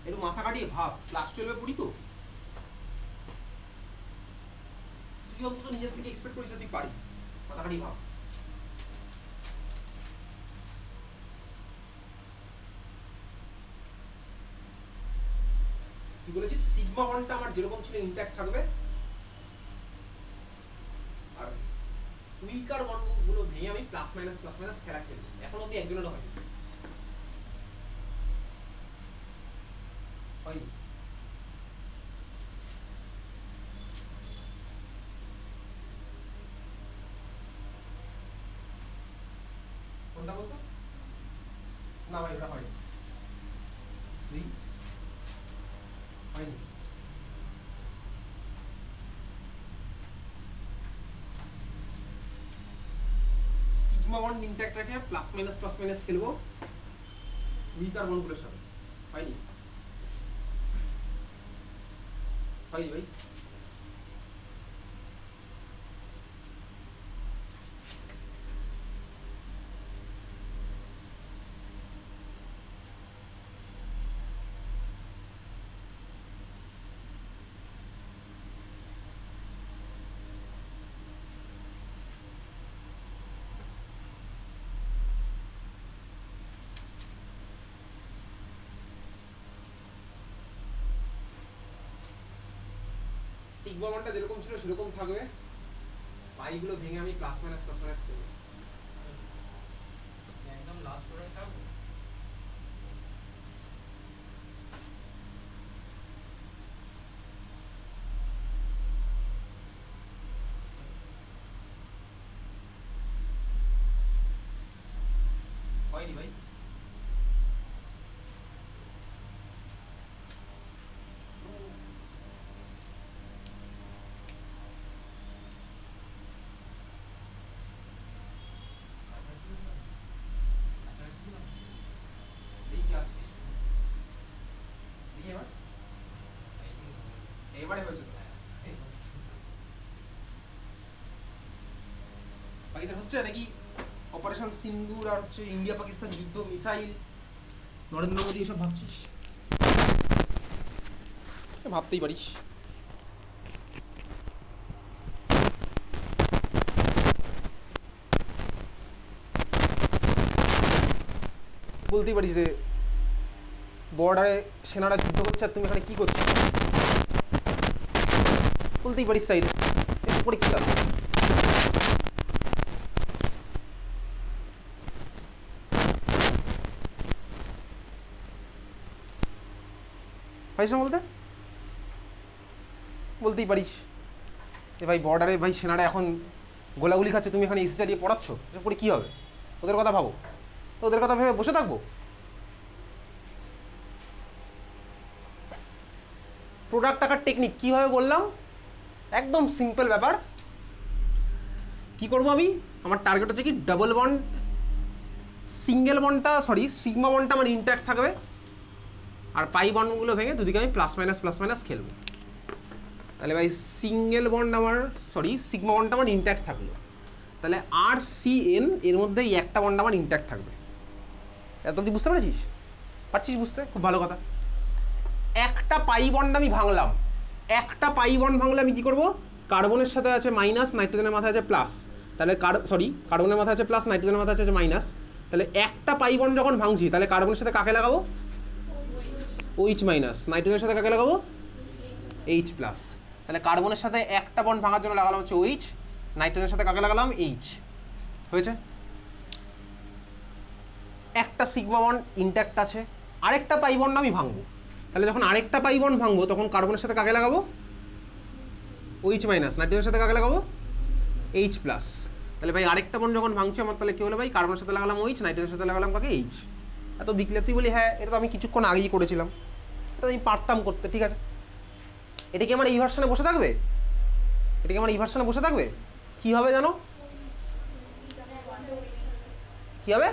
একটু মাথা কাটিয়ে ভাব, ক্লাস 12 পড়ি তো, তুই অন্তত নিজের থেকে এক্সপেক্ট করিস তুই পারি, মাথা কাটিয়ে ভাব। কি বলেছি, সিগমা ওয়ানটা আমার যেরকম ছিল ইনট্যাক্ট থাকবে, আর উইকার বন্ডগুলো ভেঙে আমি প্লাস মাইনাস খেলা খেলবো। এখন অব্দি একজনের হয়নি, হয়নি। কোনটা বলতো? না ভাই ওটা হয়নি, হয়নি। সিগমা ওয়ান ইনট্যাক্ট রেখে প্লাস মাইনাস খেলবো উইকার বন্ডগুলোর সাথে, হয়নি, হয়নি ভাই। সিগমা ওয়ানটা যেরকম ছিল সেরকম থাকবে, পাইগুলো ভেঙে আমি প্লাস মাইনাস খেলবো। একদম লাস্ট করে থাকবো। হয়নি ভাই। এবারে হয়েছে তো, বাকিদের হচ্ছে নাকি অপারেশন সিন্দুর আর হচ্ছে ইন্ডিয়া পাকিস্তান যুদ্ধ, মিসাইল, নরেন্দ্র মোদী এসব ভাবছিস? ভাবতেই পারিস। বলতেই পারিস যে বর্ডারে সেনারা যুদ্ধ করছে আর তুমি এখানে কি করছো, বলতেই পারিস সাইড করে কি লাভ। পারিস না বলতে, বলতেই পারিস যে ভাই বর্ডারে ভাই সেনারা এখন গোলাগুলি খাচ্ছে, তুমি এখানে এসি চালিয়ে পড়াচ্ছ, এসব করে কী হবে? ওদের কথা ভাবো, ওদের কথা ভেবে বসে থাকবো? প্রোডাক্ট টাকার টেকনিক কীভাবে বললাম, একদম সিম্পল ব্যাপার। কি করবো আমি, আমার টার্গেট হচ্ছে কি ডাবল বন্ড, সিঙ্গেল বন্ডটা সরি সিগমা বন্ডটা আমার ইনট্যাক্ট থাকবে, আর পাই বন্ডগুলো ভেঙে দুদিকে আমি প্লাস মাইনাস খেলবো। তাহলে ভাই সিঙ্গেল বন্ড আমার সরি সিগমা বন্ডটা আমার ইনট্যাক্ট থাকলো, তাহলে আর সি এন এর মধ্যে এই একটা বন্ড আমার ইনট্যাক্ট থাকবে। এত তুই বুঝতে পেরেছিস? পারছিস বুঝতে? খুব ভালো কথা। একটা পাই বন্ড আমি ভাঙলাম, একটা পাই বন্ড ভাঙলে আমি কী করবো, কার্বনের সাথে আছে মাইনাস, নাইট্রোজেনের মাথায় আছে প্লাস, তাহলে কার্বনের মাথায় আছে প্লাস, নাইট্রোজেনের মাথায় আছে মাইনাস, তাহলে একটা পাই বন্ড যখন ভাঙছি তাহলে কার্বনের সাথে কাকে লাগাবো, OH মাইনাস, নাইট্রোজেনের সাথে কাকে লাগাবো, H প্লাস। তাহলে কার্বনের সাথে একটা বন্ড ভাঙার জন্য লাগালাম হচ্ছে OH, নাইট্রোজেনের সাথে কাকে লাগালাম, H। হয়েছে? একটা সিগমা বন্ড ইনট্যাক্ট আছে, আরেকটা পাই বন্ড আমি ভাঙবো, তাহলে যখন আরেকটা পাই বন্ড ভাঙবো তখন কার্বনের সাথে কাকে লাগাবো, OH মাইনাস, নাইট্রোজেনের সাথে কাকে লাগাবো, H প্লাস। তাহলে ভাই আরেকটা বন্ড যখন ভাঙছে আমার, তাহলে কী হলো ভাই, কার্বনের সাথে লাগালাম OH, নাইট্রোজেনের সাথে লাগালাম কাকে, H। এত বিক্লেপ তুই বলি হ্যাঁ এটা তো আমি কিছুক্ষণ আগেই করেছিলাম, এটা আমি পারতাম করতে, ঠিক আছে। এটা কি আমার এই ভার্সনে বসে থাকবে, এটা কি আমার এই ভার্সনে বসে থাকবে? কী হবে জানো, কী হবে,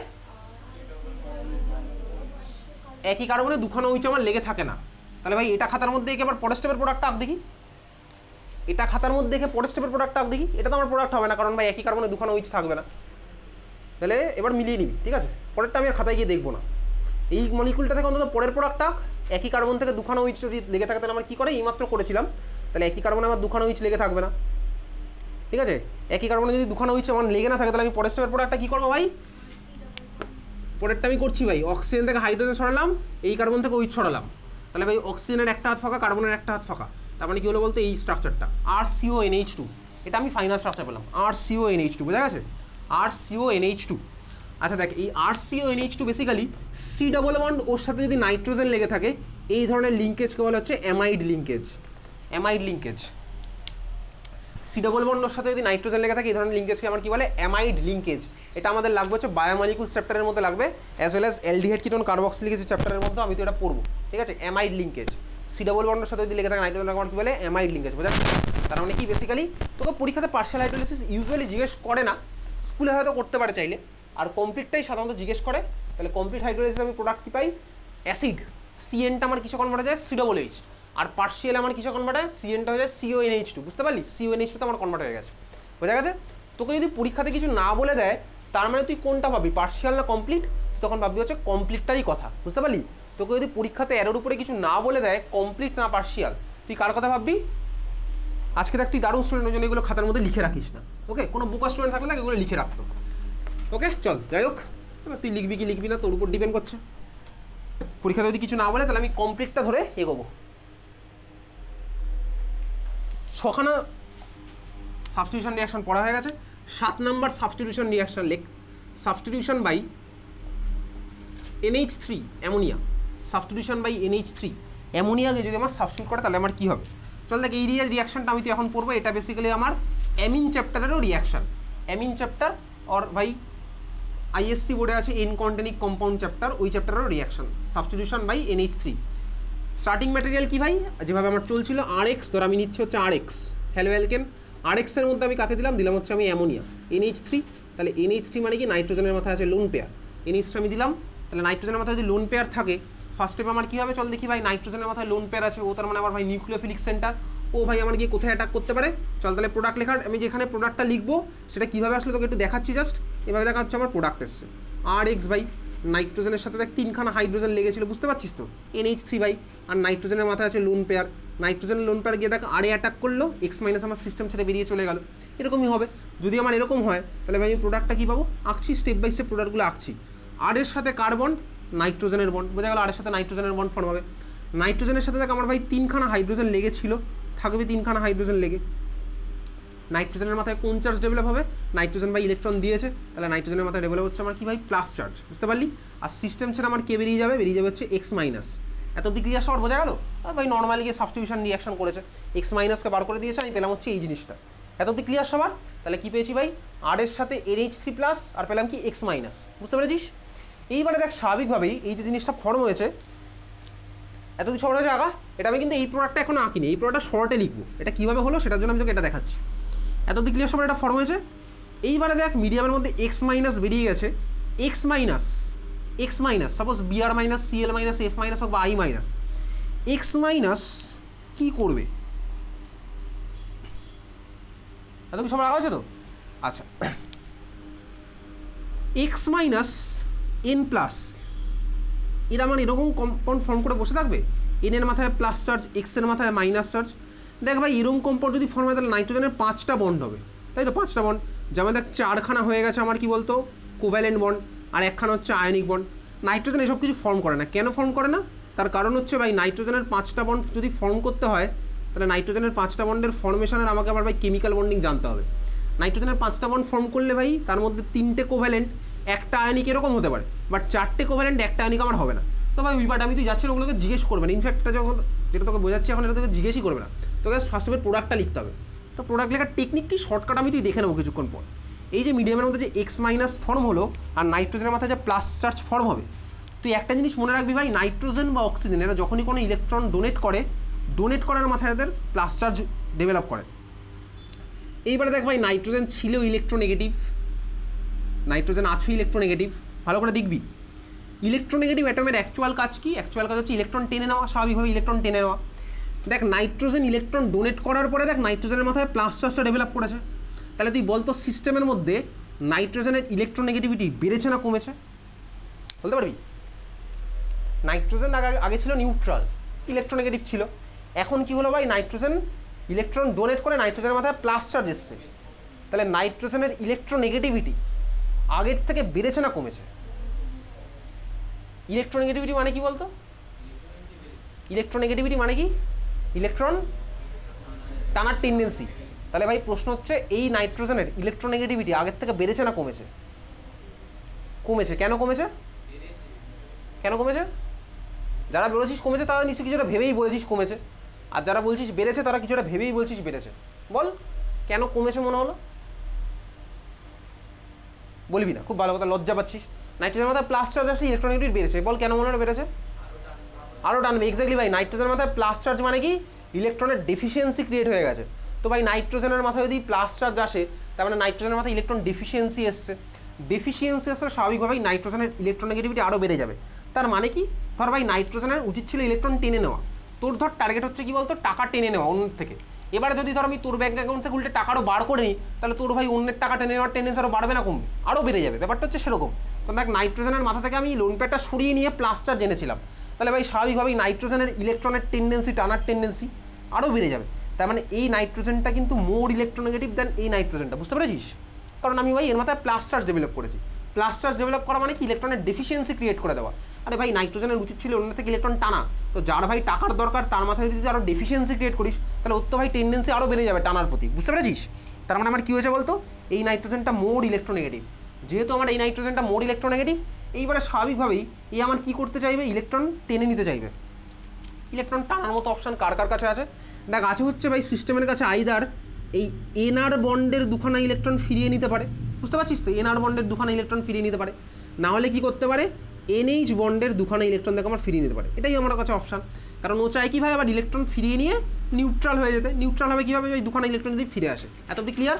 একই কার্বনে দুখানা OH আমার লেগে থাকে না। তাহলে ভাই এটা খাতার মধ্যে একে আবার পরের স্টেপের প্রোডাক্টটা আঁক দেখি, এটা খাতার মধ্যে দেখে পরের স্টেপের প্রোডাক্টটা আঁক দেখি। এটা তো আমার প্রোডাক্ট হবে না, কারণ ভাই একই কার্বনে দুখানা OH থাকবে না। তাহলে এবার মিলিয়ে নিবি, ঠিক আছে, পরেরটা আমি আর খাতায় গিয়ে দেখবো না। এই মলিকুলটা থেকে অন্তত পরের প্রোডাক্টটা একই কার্বন থেকে দুখানা উইচ যদি লেগে থাকে তাহলে আমরা কী করে এইমাত্র করেছিলাম, তাহলে একই কার্বনে আমার দুখানা উইচ লেগে থাকবে না, ঠিক আছে। একই কার্বনে যদি দুখানা উইচ আমার লেগে না থাকে তাহলে আমি পরের স্টেপের প্রোডাক্টটা কী করবো ভাই, পরেরটা আমি করছি ভাই, অক্সিজেন থেকে হাইড্রোজেন সরালাম, এই কার্বন থেকে উইচ সরালাম, তাহলে ভাই অক্সিজেনের একটা হাত ফাঁকা, কার্বনের একটা হাত ফাঁকা, তার মানে কী হলো বলতো এই স্ট্রাকচারটা RCONH2, এটা আমি ফাইনাল স্ট্রাকচার পেলাম RCONH2, বোঝা গেছে RCONH2। আচ্ছা দেখ এই RCONH2 basically C double bond ওর সাথে যদি নাইট্রোজেন লেগে থাকে এই ধরনের লিঙ্কেজকে বলা হচ্ছে amide linkage, amide linkage. C double bond ওর সাথে যদি নাইট্রোজেন লেগে থাকে এই ধরনের লিঙ্কেজকে আমার কি বলে, অ্যামাইড লিঙ্কেজ। এটা আমাদের লাগবে হচ্ছে বায়োমলিকুলস চ্যাপ্টারের মধ্যে লাগবে, as well as aldehyde ketone carboxylic acid চ্যাপ্টারের মধ্যে আমি তো এটা পড়বো, ঠিক আছে। অ্যামাইড লিঙ্কেজ সি ডাবল বন্ডের সাথে যদি লেগে থাকে নাইট্রোজেন আমার কি বলে, অ্যামাইড লিঙ্কেজ, বোঝা যাচ্ছে। তার মানে কি বেসিক্যালি তোকে পরীক্ষাতে পার্শিয়াল হাইড্রোলাইসিস ইউজুয়ালি জিজ্ঞেস করে না, স্কুলে হয়তো করতে পারে চাইলে, আর কমপ্লিটটাই সাধারণত জিজ্ঞেস করে। তাহলে কমপ্লিট হাইড্রোলাইসিস আমি প্রোডাক্ট কি পাই, অ্যাসিড সিএনটা আমার কিছু কনভার্ট হয়ে যায় COOH, আর পার্শিয়াল আমার কিছু কনভার্ট হয় সিএনটা হয়ে যায় CONH2, বুঝতে পারলি, CONH2 তে আমার কনভার্ট হয়ে গেছে, বোঝা গেছে। তোকে যদি পরীক্ষাতে কিছু না বলে দেয় তার মানে তুই কোনটা ভাববি, পার্শিয়াল না কমপ্লিট, তখন ভাববি হচ্ছে কমপ্লিটটারই কথা, বুঝতে পারলি। তোকে যদি পরীক্ষাতে এরোর উপরে কিছু না বলে দেয়, কমপ্লিট না পার্শিয়াল, তুই কার কথা ভাববি। আজকে দেখ তুই দারুণ স্টুডেন্ট, ওই জন্য এগুলো খাতার মধ্যে লিখে রাখিস না, ওকে। কোনো বোকা স্টুডেন্ট থাকলে এগুলো লিখে রাখতো, ওকে। চল যাই হোক, এবার তুই লিখবি কি লিখবি না তোর উপর ডিপেন্ড করছে। পরীক্ষাতে যদি কিছু না বলে তাহলে আমি কমপ্লিটটা ধরে এগোবো। ছখানা সাবস্টিটিউশন রিয়াকশন পড়া হয়ে গেছে। 7 নম্বর সাবস্টিটিউশন রিয়াকশন লেখ, substitution by NH3 ammonia, substitution by NH3 অ্যামোনিয়াকে যদি আমার সাবস্টিটিউট করে তাহলে আমার কী হবে। চল দেখ এই রিয়াকশনটা আমি তো এখন পড়বো, এটা বেসিক্যালি আমার অ্যামিন চ্যাপ্টারেরও রিয়াকশন, অ্যামিন চ্যাপ্টার অর ভাই ISC বোর্ডে আছে ইনকন্টেনিক কম্পাউন্ড চ্যাপ্টার, ওই চ্যাপ্টারেরও reaction, substitution by NH3। Starting material কি ভাই, যেভাবে আমার চলছিল RX, ধর আমি নিচ্ছি হচ্ছে RX হ্যালো অ্যালকেন, RX এর মধ্যে আমি কাকে দিলাম, দিলাম হচ্ছে আমি অ্যামোনিয়া NH3, তাহলে NH3 মানে কি নাইট্রোজেনের মাথায় আছে লোন পেয়ার, NH3 আমি দিলাম, তাহলে নাইট্রোজেনের মাথায় যদি লোন পেয়ার থাকে ফার্স্ট স্টেপ আমার কী হবে, চল দেখি ভাই নাইট্রোজেনের মাথায় লোন পেয়ার আছে, ও তার মানে আমার ভাই নিউক্লিওফিলিক সেন্টার, ও ভাই আমার গিয়ে কোথায় অ্যাটাক করতে পারে। চল তাহলে প্রোডাক্ট লেখার আমি যেখানে প্রোডাক্টটা লিখবো সেটা কীভাবে আসলে তোকে একটু দেখাচ্ছি, জাস্ট এভাবে দেখা হচ্ছে আমার প্রোডাক্ট এসছে RX ভাই, নাইট্রোজেনের সাথে দেখ 3খানা হাইড্রোজেন লেগেছিল, বুঝতে পারছিস তো, NH3 ভাই, আর নাইট্রোজেনের মাথায় আছে লোন পেয়ার, নাইট্রোজেনের লোন পেয়ার গিয়ে দেখ আরে অ্যাটাক করলো, X মাইনাস আমার সিস্টেম ছেড়ে বেরিয়ে চলে গেল, এরকমই হবে। যদি আমার এরকম হয় তাহলে ভাই আমি প্রোডাক্টটা কী পাবো, আঁকছি স্টেপ বাই স্টেপ প্রোডাক্টগুলো আঁকছি। আর এর সাথে কার্বন নাইট্রোজেনের বন্ড, বোঝা গেল, আর এর সাথে নাইট্রোজেনের বন্ড ফর্ম হবে। নাইট্রোজেনের সাথে দেখ আমার ভাই 3খানা হাইড্রোজেন লেগেছিল, থাকবে 3খানা হাইড্রোজেন লেগে, নাইট্রোজেনের মাথায় কোন চার্জ ডেভেলপ হবে, নাইট্রোজেন ভাই ইলেকট্রন দিয়েছে, তাহলে নাইট্রোজেনের মাথায় ডেভেলপ হচ্ছে আমার কি ভাই প্লাস চার্জ, বুঝতে পারলি। আর সিস্টেম ছেড়ে আমার কে বেরিয়ে যাবে, বেরিয়ে যাবে হচ্ছে X মাইনাস। এত অব্দি ক্লিয়ার শর্ট, বোঝা গেল। ভাই নর্মালি গিয়ে সাবস্টিটিউশন রিয়াকশন করেছে, X মাইনাসকে বার করে দিয়েছে, আমি পেলাম হচ্ছে এই জিনিসটা। এত অব্দি ক্লিয়ার সবার, তাহলে কি পেয়েছি ভাই, আর এর সাথে NH3 প্লাস আর পেলাম কি X মাইনাস, বুঝতে পেরেছিস। এইবারে দেখ স্বাভাবিকভাবেই এই যে জিনিসটা ফর্ম হয়েছে, এত কিছু শর্ট হয়েছে আঁকা, এটা আমি কিন্তু এই প্রোডাক্টটা এখনো আঁকিনি, এই প্রোডাক্টটা শর্টে লিখবো, এটা কীভাবে হলো সেটার জন্য আমি তোকে এটা দেখাচ্ছি। এত অব্দি ক্লিয়ার সবার, এটা ফর্ম হয়েছে। এইবারে দেখ মিডিয়ামের মধ্যে X মাইনাস বেরিয়ে গেছে, X minus suppose BR minus CL minus F minus হোক বা I মাইনাস, X মাইনাস কী করবে, এত কিছু সবার আঁকা হয়েছে তো। আচ্ছা X মাইনাস N প্লাস, এরা আমার এরকম কম্পাউন্ড ফর্ম করে বসে থাকবে, N এর মাথায় প্লাস চার্জ, X এর মাথায় মাইনাস চার্জ। দেখ ভাই এরকম কম্পাউন্ড যদি ফর্ম হয় তাহলে নাইট্রোজেনের 5টা বন্ড হবে, তাই তো 5টা বন্ড, যেমন দেখ 4খানা হয়ে গেছে আমার কি বলতো কোভ্যালেন্ট বন্ড, আর 1খানা হচ্ছে আয়নিক বন্ড। নাইট্রোজেন এসব কিছু ফর্ম করে না, কেন ফর্ম করে না, তার কারণ হচ্ছে ভাই নাইট্রোজেনের 5টা বন্ড যদি ফর্ম করতে হয় তাহলে নাইট্রোজেনের 5টা বন্ডের ফর্মেশনের আমাকে আবার ভাই কেমিক্যাল বন্ডিং জানতে হবে। নাইট্রোজেনের 5টা বন্ড ফর্ম করলে ভাই তার মধ্যে 3টে কোভ্যালেন্ট, 1টা আয়নিক এরকম হতে পারে, বাট 4টে কোভ্যালেন্ট 1টা আয়নিক আমার হবে না। তো ভাই ওই পার্ট আমি তুই যাচ্ছি ওগুলোকে জিজ্ঞেস করবে না, ইনফ্যাক্ট যখন যেটা তোকে বোঝাচ্ছি এখন এটা তোকে জিজ্ঞেসই করবে না, তোকে ফার্স্ট অফ প্রোডাক্টটা লিখতে হবে। তো প্রোডাক্ট লেখার টেকনিক কি, শর্টকাট আমি তুই দেখে নেবো কিছুক্ষণ পর। এই যে মিডিয়ামের মধ্যে যে X মাইনাস ফর্ম হলো আর নাইট্রোজেনের মাথায় যে প্লাস চার্জ ফর্ম হবে, তুই একটা জিনিস মনে রাখবি ভাই, নাইট্রোজেন বা অক্সিজেন এরা যখনই কোনো ইলেকট্রন ডোনেট করার মাথায় এদের প্লাস চার্জ ডেভেলপ করে। এইবারে দেখ ভাই নাইট্রোজেন ছিল ইলেকট্রোনেগেটিভ, নাইট্রোজেন আছে ইলেকট্রোনেগেটিভ, ভালো করে দেখবি। ইলেকট্রোনেগেটিভ অ্যাটমের অ্যাকচুয়াল কাজ কি, অ্যাকচুয়াল কাজ হচ্ছে ইলেকট্রন টেনে নেওয়া, স্বাভাবিকভাবে ইলেকট্রন টেনে নেওয়া। দেখ নাইট্রোজেন ইলেকট্রন ডোনেট করার পরে দেখ নাইট্রোজেনের মাথায় প্লাস চার্জটা ডেভেলপ করেছে, তাহলে তুই বলতো সিস্টেমের মধ্যে নাইট্রোজেনের ইলেকট্রোনেগেটিভিটি বেড়েছে না কমেছে, বলতে পারবি। নাইট্রোজেন আগে ছিল নিউট্রাল, ইলেকট্রোনেগেটিভ ছিল। এখন কি হলো ভাই, নাইট্রোজেন ইলেকট্রন ডোনেট করে নাইট্রোজেনের মাথায় প্লাস চার্জ এসছে, তাহলে নাইট্রোজেনের ইলেকট্রোনেগেটিভিটি আগের থেকে বেড়েছে না কমেছে? ইলেকট্রোনেগেটিভিটি মানে কি বলতো? ইলেকট্রোনেগেটিভিটি মানে কি? ইলেকট্রন টানার টেন্ডেন্সি। তাহলে ভাই প্রশ্ন হচ্ছে এই নাইট্রোজেনের ইলেকট্রোনেগেটিভিটি আগের থেকে বেড়েছে না কমেছে? কমেছে। কেন কমেছে? কেন কমেছে? যারা বলেছিস কমেছে তারা নিশ্চয়ই কিছুটা ভেবেই বলেছিস কমেছে, আর যারা বলছিস বেড়েছে তারা কিছুটা ভেবেই বলছিস বেড়েছে। বল কেন কমেছে মনে হলো? বলবি না, খুব ভালো কথা, লজ্জা পাচ্ছিস। নাইট্রোজেনের মাথায় প্লাস চার্জ আসলে ইলেকট্রোনেগেটিভিটি বেড়েছে, বল কেন মনে হলো বেড়েছে? আরও টানবে, এক্স্যাক্টলি ভাই। নাইট্রোজেনের মাথায় প্লাস চার্জ মানে কি? ইলেকট্রনের ডেফিসিয়েন্সি ক্রিয়েট হয়ে গেছে। তো ভাই নাইট্রোজেনের মাথায় যদি প্লাস চার্জ আসে তার মানে নাইট্রোজেনের মাথায় ইলেকট্রন ডেফিসিয়েন্সি এসছে। ডেফিসিয়েন্সি আসলে স্বাভাবিকভাবেই নাইট্রোজেনের ইলেকট্রোনেগেটিভিটি আরও বেড়ে যাবে। তার মানে কি, ধর ভাই নাইট্রোজেনের উচিত ছিল ইলেকট্রন টেনে নেওয়া, তোর ধর টার্গেট হচ্ছে কি বলতো, টাকা টেনে নেওয়া অন্যের থেকে। এবারে যদি ধর আমি তোর ব্যাঙ্ক অ্যাকাউন্ট থেকে উল্টে টাকারও বার করে নিই, তাহলে তোর ভাই অন্যের টাকা টেনে নেওয়ার টেন্ডেন্সি আরও বাড়বে না কমবে? আরও বেড়ে যাবে। ব্যাপারটা হচ্ছে সেরকম। তো দেখ, নাইট্রোজেনের মাথা থেকে আমি লোন প্যাডটা সরিয়ে নিয়ে প্লাস চার্জ এনেছিলাম, তাহলে ভাই স্বাভাবিকভাবেই নাইট্রোজেনের ইলেকট্রনের টেন্ডেন্সি, টানার টেন্ডেন্সি আরও বেড়ে যাবে। তার মানে এই নাইট্রোজেনটা কিন্তু মোর ইলেকট্রোনেগেটিভ দেন এই নাইট্রোজেনটা, বুঝতে পেরেছিস? কারণ আমি ভাই এর মাথায় প্লাস চার্জ ডেভেলপ করেছি। প্লাস চার্জ ডেভেলপ করা মানে কি? ইলেকট্রনের ডেফিসিয়েন্সি ক্রিয়েট করে দেওয়া। আরে ভাই নাইট্রোজেনের উচিত ছিল অন্য থেকে ইলেকট্রন টানা, তো যার ভাই টাকার দরকার তার মাথায় যদি আরও ডেফিসিয়েন্সি ক্রিয়েট করিস তাহলে ওর তো ভাই টেন্ডেন্সি আরও বেড়ে যাবে টানার প্রতি, বুঝতে পেরেছিস? তার মানে আমার কী হয়েছে বলতো, এই নাইট্রোজেনটা মোর ইলেকট্রোনেগেটিভ। যেহেতু আমার এই নাইট্রোজেনটা মোর ইলেকট্রোনেগেটিভ, এইবারে স্বাভাবিকভাবেই এই আমার কী করতে চাইবে, ইলেকট্রন টেনে নিতে চাইবে। ইলেকট্রন টানার মতো অপশান কার কার কাছে আছে? দেখ, আছে হচ্ছে ভাই সিস্টেমের কাছে আইদার এই এনআর বন্ডের দুখানা ইলেকট্রন ফিরিয়ে নিতে পারে, বুঝতে পারছিস তো? এনআর বন্ডের দুখানা ইলেকট্রন ফিরিয়ে নিতে পারে, না হলে কি করতে পারে, এনএইচ বন্ডের দুখানা ইলেকট্রন দেখে আমার ফিরিয়ে নিতে পারে। এটাই আমার কাছে অপশান। কারণ ও চায় কীভাবে আবার ইলেকট্রন ফিরিয়ে নিয়ে নিউট্রাল হয়ে যেতে। নিউট্রাল হবে কীভাবে? ওই দুখানা ইলেকট্রন যদি ফিরে আসে। এতটি ক্লিয়ার?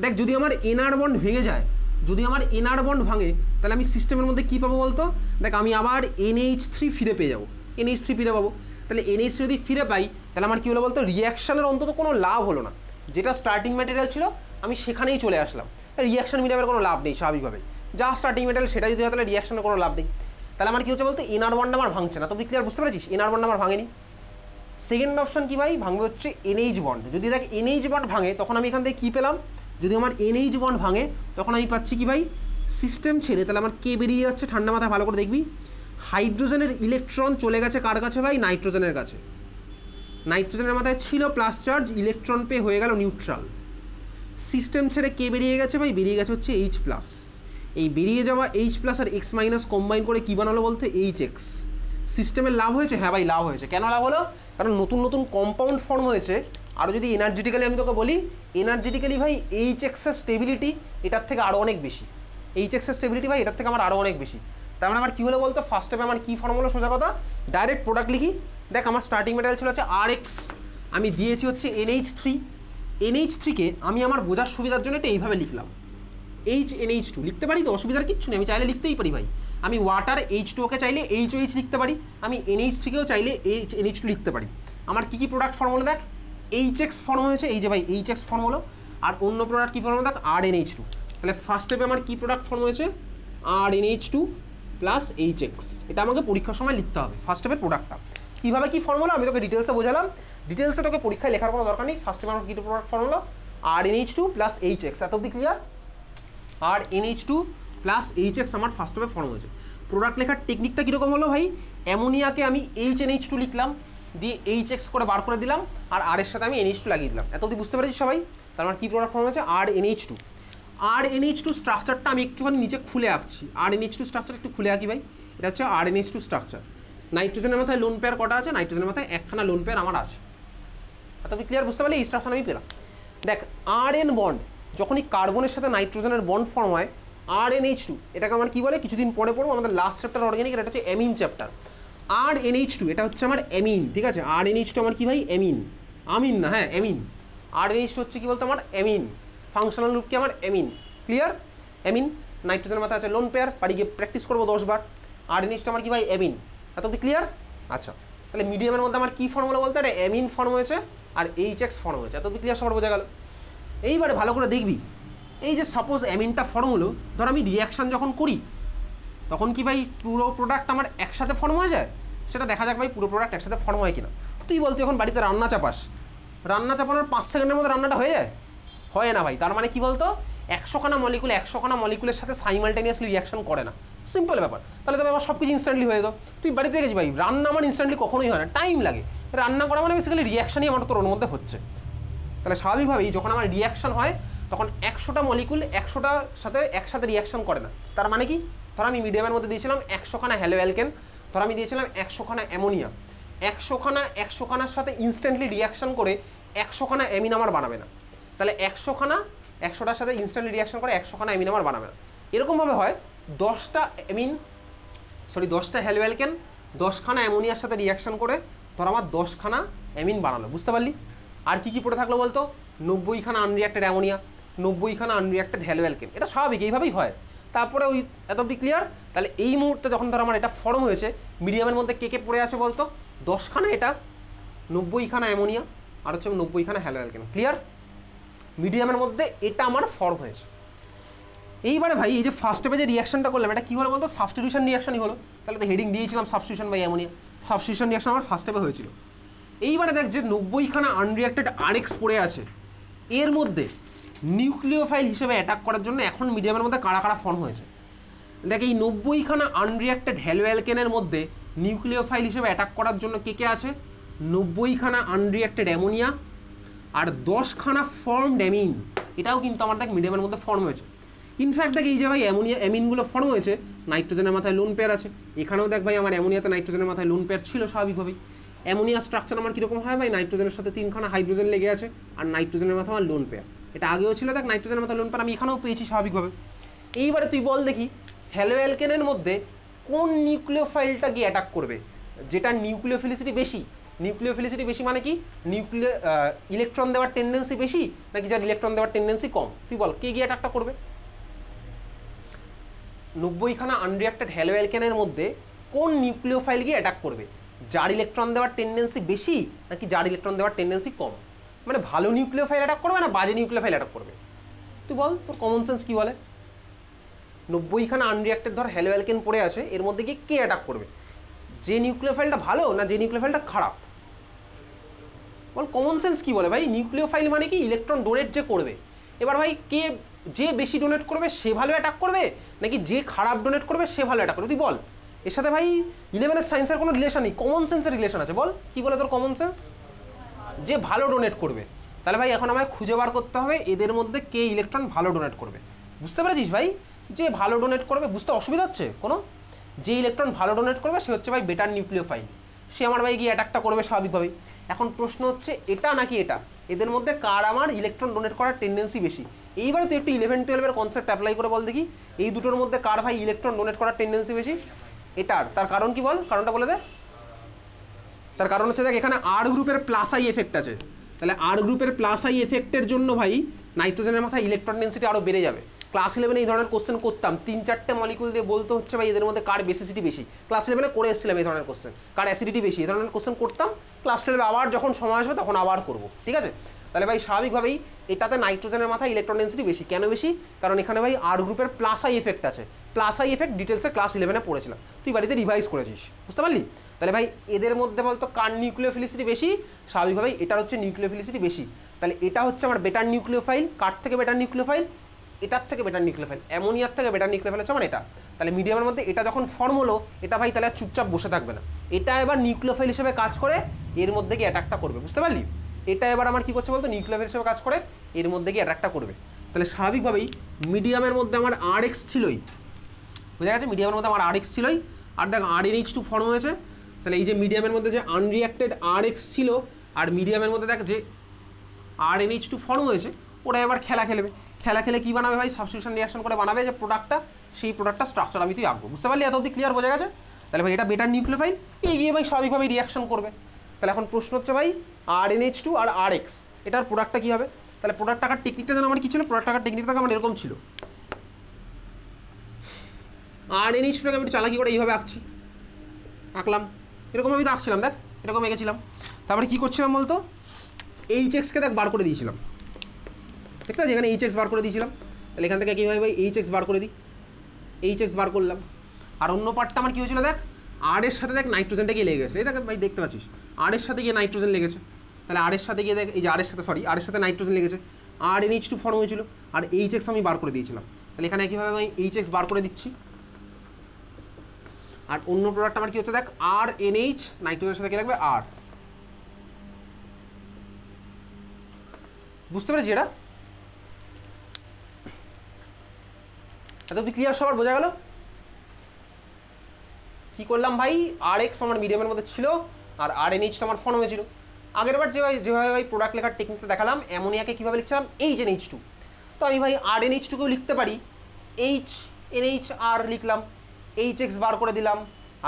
দেখ, যদি আমার এনআর বন্ড ভেঙে যায়, যদি আমার এনআর বন্ড ভাঙে, তাহলে আমি সিস্টেমের মধ্যে কী পাবো বলতো? দেখ, আমি আবার NH3 ফিরে পেয়ে যাবো, NH3 ফিরে পাবো। তাহলে NH3 যদি ফিরে পাই তাহলে আমার কী হলো বলতো, রিয়াকশানের অন্তত কোনো লাভ হলো না। যেটা স্টার্টিং ম্যাটেরিয়াল ছিল আমি সেখানেই চলে আসলাম, রিয়াকশান মিলামের কোনো লাভ নেই স্বাভাবিকভাবে। যা স্টার্টিং ম্যাটেরিয়াল সেটা যদি হয় তাহলে রিয়াকশানের কোনো লাভ নেই। তাহলে আমার কী হচ্ছে বলতো, এনআর বন্ড আমার ভাঙছে না। তুমি ক্লিয়ার, বুঝতে পেরেছিস? এনআর বন্ড আমার ভাঙেনি। সেকেন্ড অপশন কী ভাই, ভাঙবে হচ্ছে NH বন্ড। যদি দেখ NH বন্ড ভাঙে তখন আমি এখান থেকে কী পেলাম, যদি আমার NH বন্ড ভাঙে তখন আমি পাচ্ছি কি ভাই, সিস্টেম ছেড়ে তাহলে আমার কে বেরিয়ে যাচ্ছে, ঠান্ডা মাথায় ভালো করে দেখবি, হাইড্রোজেনের ইলেকট্রন চলে গেছে কার কাছে ভাই, নাইট্রোজেনের কাছে। নাইট্রোজেনের মাথায় ছিল প্লাস চার্জ, ইলেকট্রন পেয়ে হয়ে গেল নিউট্রাল। সিস্টেম ছেড়ে কে বেরিয়ে গেছে ভাই, বেরিয়ে গেছে হচ্ছে H প্লাস। এই বেরিয়ে যাওয়া H প্লাস আর X মাইনাস কম্বাইন করে কী বানালো বলতে, HX। সিস্টেমের লাভ হয়েছে? হ্যাঁ ভাই লাভ হয়েছে। কেন লাভ হলো? কারণ নতুন নতুন কম্পাউন্ড ফর্ম হয়েছে। আরও যদি এনার্জেটিক্যালি আমি তোকে বলি, এনার্জেটিক্যালি ভাই HX এর স্টেবিলিটি এটার থেকে আরও অনেক বেশি। HX এর স্টেবিলিটি ভাই এটার থেকে আমার আরও অনেক বেশি। তার মানে আমার কী হলো বলতো, ফার্স্ট স্টেপে আমার কী ফর্ম হলো, সোজা কথা ডাইরেক্ট প্রোডাক্ট লিখি। দেখ, আমার স্টার্টিং ম্যাটেরিয়াল ছিল হচ্ছে RX, আমি দিয়েছি হচ্ছে NH3। NH3কে আমি আমার বোঝার সুবিধার জন্য এটা এইভাবে লিখলাম, HNH2 লিখতে পারি তো, অসুবিধার কিচ্ছু নেই, আমি চাইলে লিখতেই পারি ভাই। আমি ওয়াটার H2ওকে চাইলে HOH লিখতে পারি, আমি NH3কেও চাইলে HNH2 লিখতে পারি। আমার কী কী প্রোডাক্ট ফর্ম হলো দেখ, HX ফর্ম হয়েছে, এই যে ভাই HX ফর্ম হলো। আর অন্য প্রোডাক্ট কী ফর্ম হলো দেখ, RNH2। তাহলে ফার্স্ট স্টেপে আমার কী প্রোডাক্ট ফর্ম হয়েছে, RNH2 প্লাস HX। এটা আমাকে পরীক্ষার সময় লিখতে হবে ফার্স্ট স্টেপের প্রোডাক্টটা। কীভাবে কী ফর্ম হলো আমি তোকে ডিটেলসে বোঝালাম, ডিটেলসে তোকে পরীক্ষায় লেখার কোনো দরকার নেই। ফার্স্ট স্টেপে আমার কী প্রোডাক্ট ফর্ম হলো, RNH2 প্লাস HX। এত অবধি ক্লিয়ার? আর NH2 প্লাস HX আমার ফার্স্ট স্টেপে ফর্ম হয়েছে। প্রোডাক্ট লেখার টেকনিকটা কীরকম হলো ভাই, অ্যামোনিয়াকে আমি HNH2 লিখলাম, দিয়ে HX করে বার করে দিলাম, আর আর এর সাথে আমি NH2 লাগিয়ে দিলাম। এত অবধি বুঝতে পেরেছি সবাই? তার মানে কী প্রোডাক্ট ফর্ম হয়েছে, RNH2। RNH2 স্ট্রাকচারটা আমি একটুখানি নিচে খুলে আঁকছি, RNH2 স্ট্রাকচার একটু খুলে আঁকি ভাই। এটা হচ্ছে RNH2 স্ট্রাকচার। নাইট্রোজেনের মাথায় লোন পেয়ার কটা আছে, নাইট্রোজেনের মাথায় একখানা লোন পেয়ার আমার আছে। এত ক্লিয়ার, বুঝতে পারলে? এই স্ট্রাকচার আমি পেলাম। দেখ, RN বন্ড যখনই কার্বনের সাথে নাইট্রোজেনের বন্ড ফর্ম হয়, RNH2, এটাকে আমার কী বলে কিছুদিন পরে পড়বো, আমাদের লাস্ট চ্যাপ্টার অর্গানিক, এটা হচ্ছে অ্যামিন চ্যাপ্টার। RNH2 এটা হচ্ছে আমার অ্যামিন, ঠিক আছে? RNH2 আমার কী ভাই, অ্যামিন, আমিন না, হ্যাঁ অ্যামিন। RNH2 হচ্ছে কী বলতো আমার অ্যামিন, ফাংশনাল রূপ কি আমার অ্যামিন। ক্লিয়ার? অ্যামিন, নাইট্রোজেনের মাথায় আছে লোন পেয়ার, বাড়ি গিয়ে প্র্যাকটিস করবো 10 বার। RNH2 আমার কী ভাই, অ্যামিন। এত অবধি ক্লিয়ার? আচ্ছা, তাহলে মিডিয়ামের মধ্যে আমার কী ফর্ম হলো বলতে, এটা অ্যামিন ফর্ম হয়েছে আর HX ফর্ম হয়েছে। এত অবধি ক্লিয়ার, সবার বোঝা গেল? এইবারে ভালো করে দেখবি, এই যে সাপোজ অ্যামিনটা ফর্ম হলো, ধর আমি রিয়াকশান যখন করি, তখন কি ভাই পুরো প্রোডাক্ট আমার একসাথে ফর্ম হয়ে যায়? সেটা দেখা যাক ভাই পুরো প্রোডাক্ট একসাথে ফর্ম হয় কিনা। তুই বলতে এখন বাড়িতে রান্না চাপাস, রান্না চাপানোর 5 সেকেন্ডের মধ্যে রান্নাটা হয়ে যায়? হয় না ভাই। তার মানে কি বলতো, 100খানা মলিকুল 100খানা মলিকুলের সাথে সাইমালটেনিয়াসলি রিয়াকশন করে না। সিম্পল ব্যাপার। তাহলে তবে আমার সব কিছু ইনস্ট্যান্টলি হয়ে যেত। তুই বাড়িতে দেখেছি ভাই রান্না আমার ইনস্ট্যান্টলি কখনোই হয় না, টাইম লাগে। রান্না করা মানে বেসিক্যালি রিয়াকশনই আমার তোর ওর মধ্যে হচ্ছে। তাহলে স্বাভাবিকভাবেই যখন আমার রিয়াকশন হয় তখন 100টা মলিকুল 100টার সাথে একসাথে রিয়াকশন করে না। তার মানে কি, ধর আমি মিডিয়ামের মধ্যে দিয়েছিলাম 100খানা হ্যালো অ্যালকেন, ধর আমি দিয়েছিলাম 100খানা অ্যামোনিয়া, 100খানার সাথে ইনস্ট্যান্টলি রিয়াকশন করে 100খানা অ্যামিন আমার বানাবে না। তাহলে 100টার সাথে ইনস্ট্যান্টলি রিয়াকশন করে 100খানা অ্যামিন আমার বানাবে না। এরকমভাবে হয় 10টা হ্যালো অ্যালকেন 10খানা অ্যামোনিয়ার সাথে রিয়াকশন করে ধর আমার 10খানা অ্যামিন বানালো, বুঝতে পারলি? আর কি কি পড়ে থাকলো বলতো, 90খানা আনরিয়াক্টেড অ্যামোনিয়া, 90খানা আনরিয়াক্টেড হ্যালো অ্যালকেন। এটা স্বাভাবিক, এইভাবেই হয়। তারপরে ওই এত অব্দি ক্লিয়ার? তাহলে এই মুহূর্তে যখন ধর আমার এটা ফর্ম হয়েছে, মিডিয়ামের মধ্যে কে কে পড়ে আছে বলতো, 10খানা এটা, 90খানা অ্যামোনিয়া, আর হচ্ছে 90খানা হ্যালো অ্যালকেন। ক্লিয়ার? মিডিয়ামের মধ্যে এটা আমার ফর্ম হয়েছে। এইবারে ভাই এই যে ফার্স্ট স্টেপে যে রিয়াকশনটা করলাম, এটা কী হলো বলতো, সাবস্টিটিউশন রিয়াকশনই হলো। তাহলে তো হেডিং দিয়েছিলাম substitution by ammonia, substitution reaction আমার ফার্স্ট স্টেপে হয়েছিল। এইবারে দেখ যে 90খানা আনরিয়াক্টেড আরএক্স পড়ে আছে, এর মধ্যে নিউক্লিওফাইল হিসেবে অ্যাটাক করার জন্য এখন মিডিয়ামের মধ্যে কারা কারা ফর্ম হয়েছে। দেখ এই 90খানা আনরিয়াক্টেড হ্যালো অ্যালকেনের মধ্যে নিউক্লিওফাইল হিসেবে অ্যাটাক করার জন্য কে কে আছে, 90খানা আনরিয়াক্টেড অ্যামোনিয়া আর 10খানা ফর্মড অ্যামিন। এটাও কিন্তু আমার দেখ মিডিয়ামের মধ্যে ফর্ম হয়েছে। ইনফ্যাক্ট দেখ এই যে ভাই অ্যামিনগুলো ফর্ম হয়েছে, নাইট্রোজেনের মাথায় লোন পেয়ার আছে। এখানেও দেখ ভাই আমার অ্যামোনিয়াতে নাইট্রোজেনের মাথায় লোন পেয়ার ছিল স্বাভাবিকভাবেই। অ্যামোনিয়া স্ট্রাকচার আমার কীরকম হয় ভাই, নাইট্রোজেনের সাথে 3খানা হাইড্রোজেন লেগে আছে আর নাইট্রোজেনের মাথায় আমার লোন পেয়ার। এটা আগেও ছিল দেখ, নাইট্রোজেনের মাথায় লোন পেয়ার আমি এখানেও পেয়েছি স্বাভাবিকভাবে। এইবারে তুই বল দেখি হ্যালো অ্যালকেনের মধ্যে কোন নিউক্লিওফাইলটা গিয়ে অ্যাটাক করবে, যেটা নিউক্লিওফিলিসিটি বেশি। নিউক্লিওফিলিসিটি বেশি মানে কি, ইলেকট্রন দেওয়ার টেন্ডেন্সি বেশি নাকি যার ইলেকট্রন দেওয়ার টেন্ডেন্সি কম? তুই বল কে গিয়ে অ্যাটাকটা করবে? 90খানা আনরিয়াক্টেড হ্যালো অ্যালকেনের মধ্যে কোন নিউক্লিওফাইল গিয়ে অ্যাটাক করবে, যার ইলেকট্রন দেওয়ার টেন্ডেন্সি বেশি নাকি যার ইলেকট্রন দেওয়ার টেন্ডেন্সি কম? মানে ভালো নিউক্লিওফাইল অ্যাটাক করবে না বাজে নিউক্লিওফাইল অ্যাটাক করবে? তুই বল, তোর কমন সেন্স কি বলে? 90খানা আনরিয়াক্টেড ধর হ্যালো অ্যালকেন পড়ে আছে, এর মধ্যে গিয়ে কে অ্যাটাক করবে, যে নিউক্লিওফাইলটা ভালো না যে নিউক্লিওফাইলটা খারাপ? বল কমন সেন্স কি বলে ভাই? নিউক্লিওফাইল মানে কি ইলেকট্রন ডোনেট যে করবে। এবার ভাই কে, যে বেশি ডোনেট করবে সে ভালো অ্যাটাক করবে নাকি যে খারাপ ডোনেট করবে সে ভালো অ্যাটাক করবে? তুই বল, এর সাথে ভাই 11 সায়েন্সের কোনো রিলেশন নেই, কমন সেন্সের রিলেশন আছে। বল কি বলে তোর কমন সেন্স? যে ভালো ডোনেট করবে। তাহলে ভাই এখন আমায় খুঁজে বার করতে হবে এদের মধ্যে কে ইলেকট্রন ভালো ডোনেট করবে। বুঝতে পেরেছিস ভাই? যে ভালো ডোনেট করবে, বুঝতে অসুবিধা হচ্ছে কোনো? যে ইলেকট্রন ভালো ডোনেট করবে সে হচ্ছে ভাই বেটার নিউক্লিওফাইল, সে আমার ভাই গিয়ে অ্যাটাকটা করবে স্বাভাবিকভাবেই। এখন প্রশ্ন হচ্ছে এটা নাকি এটা, এদের মধ্যে কার আমার ইলেকট্রন ডোনেট করার টেন্ডেন্সি বেশি? এইবারে তুই একটু 11-12 কনসেপ্ট অ্যাপ্লাই করে বল দেখি, এই দুটোর মধ্যে কার ভাই ইলেকট্রন ডোনেট করার টেন্ডেন্সি বেশি? এটার। তার কারণ কি বল, কারণটা বলে দে। তার কারণ হচ্ছে দেখ এখানে আর গ্রুপের প্লাস আই এফেক্ট আছে। তাহলে আর গ্রুপের প্লাস আই এফেক্টের জন্য ভাই নাইট্রোজেনের মাথায় ইলেকট্রন ডেন্সিটি আরও বেড়ে যাবে। ক্লাস 11 এই ধরনের কোশ্চেন করতাম, 3-4টে মলিকুল দিয়ে বলতে হচ্ছে ভাই এদের মধ্যে কার বেসিসিটি বেশি। ক্লাস 11 করে এসেছিলাম এই ধরনের কোশ্চেন, কার অ্যাসিডিটি বেশি, এই ধরনের কোশ্চেন করতাম। ক্লাস 12 আবার যখন সময় আসবে তখন আবার করব, ঠিক আছে? তাহলে ভাই স্বাভাবিকভাবেই এটাতে নাইট্রোজেনের মাথায় ইলেকট্রন ডেন্সিটি বেশি। কেন বেশি? কারণ এখানে ভাই আর গ্রুপের প্লাস আই এফেক্ট আছে। প্লাস আই এফেক্ট ডিটেলসে ক্লাস 11 পড়েছিলাম, তুই বাড়িতে রিভাইজ করেছিস, বুঝতে পারলি? তাহলে ভাই এদের মধ্যে বলতো কার নিউক্লিওফিলিসিটি বেশি? স্বাভাবিকভাবেই এটার হচ্ছে নিউক্লিওফিলিসিটি বেশি। তাহলে এটা হচ্ছে আমার বেটার নিউক্লিওফাইল। কার থেকে বেটার নিউক্লিওফাইল? এটার থেকে বেটার নিউক্লিওফাইল, অ্যামোনিয়ার থেকে বেটার নিউক্লিওফাইল হচ্ছে আমার এটা। তাহলে মিডিয়ামের মধ্যে এটা যখন ফর্ম হলো, এটা ভাই তাহলে চুপচাপ বসে থাকবে না, এটা এবার নিউক্লিওফাইল হিসেবে কাজ করে এর মধ্যে গিয়ে অ্যাটাকটা করবে, বুঝতে পারলি? এটা এবার আমার কি করছে বলতো, নিউক্লিওফাইল হিসেবে কাজ করে এর মধ্যে গিয়ে অ্যাটাকটা করবে। তাহলে স্বাভাবিকভাবেই মিডিয়ামের মধ্যে আমার আরএক্স ছিলই, বুঝা গেছে? মিডিয়ামের মধ্যে আমার আরএক্স ছিলই, আর দেখ RNH2 ফর্ম হয়েছে। তাহলে এই যে মিডিয়ামের মধ্যে যে আনরিয়াক্টেড আরএক্স ছিল আর মিডিয়ামের মধ্যে দেখ যে RNH2 ফর্ম হয়েছে, ওরা এবার খেলা খেলবে। খেলা খেলে কী বানাবে ভাই? সাবস্টিটিউশন রিয়াকশন করে বানাবে যে প্রোডাক্টটা, সেই প্রোডাক্টটা স্ট্রাকচার আমি তুই আঁকবো, বুঝতে পারলি? এত অবধি ক্লিয়ার, বোঝা গেছে? তাহলে ভাই এটা বেটার নিউক্লিওফাইল, এই গিয়ে ভাই স্বাভাবিকভাবেই রিয়াকশন করবে। তাহলে এখন প্রশ্ন হচ্ছে ভাই RNH2 আর RX এটার প্রোডাক্টটা কী হবে? তাহলে প্রোডাক্ট টাকার টেকনিকটা যেন আমার কী ছিল, প্রোডাক্ট টাকার টেকনিকটা আমার এরকম ছিল। RNH2টাকে আমি একটু চালাকি করে এইভাবে আঁকলাম, এরকম আমি তো আঁকছিলাম, দেখ এরকম এঁকেছিলাম। তারপরে কী করছিলাম বলতো, এইচএক্সকে দেখ বার করে দিয়েছিলাম, দেখতে যেখানে এইচএক্স বার করে দিয়েছিলাম। তাহলে এখান থেকে কীভাবে ভাই এইচএক্স বার করে দিই, এইচএক্স বার করলাম। আর অন্য পার্টটা আমার কী হয়েছিল দেখ, আর এর সাথে দেখ নাইট্রোজেনটা গিয়ে লেগে গেছে, এই দেখ ভাই দেখতে পাচ্ছিস আর এর সাথে গিয়ে নাইট্রোজেন লেগেছে, তাহলে আর এর সাথে গিয়ে দেখ এই যে আর এর সাথে আর এর সাথে নাইট্রোজেন লেগেছে, আর NH2 ফর্ম হয়েছিল, আর এইচএক্স আমি বার করে দিয়েছিলাম, তাহলে এখানে কীভাবে আমি এইচএক্স বার করে দিচ্ছি। আর অন্য প্রোডাক্ট আমার কি হচ্ছে দেখ, আর NH নাইট্রোজেনের সাথে কি লাগবে আর, বুঝতে পেরেছি এটা? এত অব্দি ক্লিয়ার সবার বোঝা গেল? কি করলাম ভাই, RX আমার মিডিয়ামের মধ্যে ছিল আর RNH আমার ফর্ম হয়েছিল। আগের বার যেভাবে ভাই প্রোডাক্ট লেখার টেকনিকটা দেখালাম, অ্যামোনিয়াকে কীভাবে লিখছিলাম HNH2, তো আমি ভাই RNH2কেও লিখতে পারি HNHR লিখলাম, HX বার করে দিলাম,